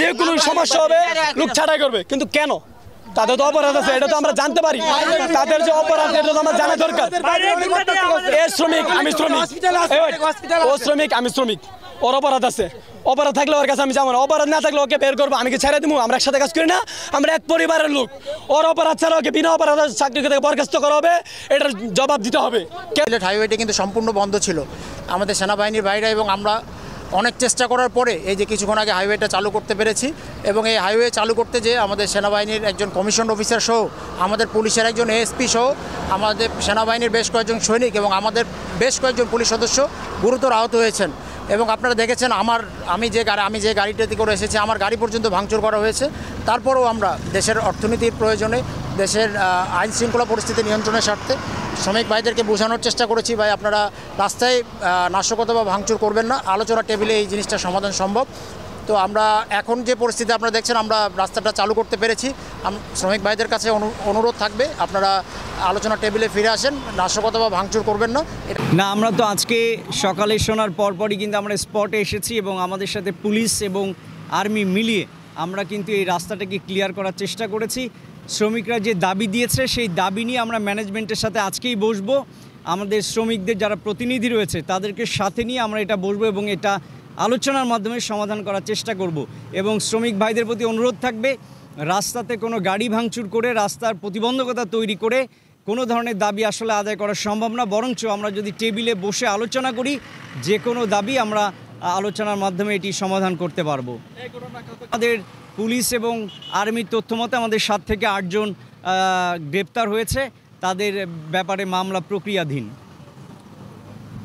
যে কোনো সমস্যা হবে লোক ছাঁটাই করবে, কিন্তু কেন? তাদের তো অপরাধ আছে, এটা তো আমরা জানতে পারি। তাদের যে অপরাধ এটা তো আমরা জানা দরকার। এ শ্রমিক, আমি শ্রমিক, ও শ্রমিক, আমি শ্রমিক, ওর অপরাধ আছে। অপরাধ থাকলে ওর কাছে আমি যাবো না, অপরাধ না থাকলে ওকে বের করবো, আমি কি ছেড়ে দিব? আমরা একসাথে কাজ করি না, আমরা এক পরিবারের লোক। ওর অপরাধ ছাড়া ওকে বিনা অপরাধ চাকরি থেকে বরখাস্ত করা হবে, এটার জবাব দিতে হবে। হাইওয়েটা কিন্তু সম্পূর্ণ বন্ধ ছিল। আমাদের সেনাবাহিনীর ভাইরা এবং আমরা অনেক চেষ্টা করার পরে এই যে কিছুক্ষণ আগে হাইওয়েটা চালু করতে পেরেছি। এবং এই হাইওয়ে চালু করতে যে আমাদের সেনাবাহিনীর একজন কমিশন অফিসার সহ, আমাদের পুলিশের একজন এএসপি সহ, আমাদের সেনাবাহিনীর বেশ কয়েকজন সৈনিক এবং আমাদের বেশ কয়েকজন পুলিশ সদস্য গুরুতর আহত হয়েছেন। এবং আপনারা দেখেছেন আমি যে গাড়িটাতে করে এসেছি, আমার গাড়ি পর্যন্ত ভাঙচুর করা হয়েছে। তারপরেও আমরা দেশের অর্থনীতির প্রয়োজনে, দেশের আইন শৃঙ্খলা পরিস্থিতি নিয়ন্ত্রণের স্বার্থে শ্রমিক ভাইদেরকে বোঝানোর চেষ্টা করেছি, ভাই আপনারা রাস্তায় নাশকতা বা ভাঙচুর করবেন না, আলোচনা টেবিলে এই জিনিসটা সমাধান সম্ভব। তো আমরা এখন যে পরিস্থিতি আপনারা দেখছেন, আমরা রাস্তাটা চালু করতে পেরেছি। শ্রমিক ভাইদের কাছে অনুরোধ থাকবে, আপনারা আলোচনা টেবিলে ফিরে আসেন, নাশকতা বা ভাঙচুর করবেন না। আমরা তো আজকে সকালে শোনার পরপরই কিন্তু আমরা স্পটে এসেছি এবং আমাদের সাথে পুলিশ এবং আর্মি মিলিয়ে আমরা কিন্তু এই রাস্তাটাকে ক্লিয়ার করার চেষ্টা করেছি। শ্রমিকরা যে দাবি দিয়েছে সেই দাবি নিয়ে আমরা ম্যানেজমেন্টের সাথে আজকেই বসবো। আমাদের শ্রমিকদের যারা প্রতিনিধি রয়েছে তাদেরকে সাথে নিয়ে আমরা এটা বসবো এবং এটা আলোচনার মাধ্যমে সমাধান করার চেষ্টা করব। এবং শ্রমিক ভাইদের প্রতি অনুরোধ থাকবে, রাস্তাতে কোনো গাড়ি ভাঙচুর করে, রাস্তার প্রতিবন্ধকতা তৈরি করে কোনো ধরনের দাবি আসলে আদায় করা সম্ভব না। বরঞ্চ আমরা যদি টেবিলে বসে আলোচনা করি, যে কোনো দাবি আমরা আলোচনার মাধ্যমে এটি সমাধান করতে পারবো। আমাদের পুলিশ এবং আর্মির তথ্য মতে আমাদের 7 থেকে 8 জন গ্রেপ্তার হয়েছে, তাদের ব্যাপারে মামলা প্রক্রিয়াধীন।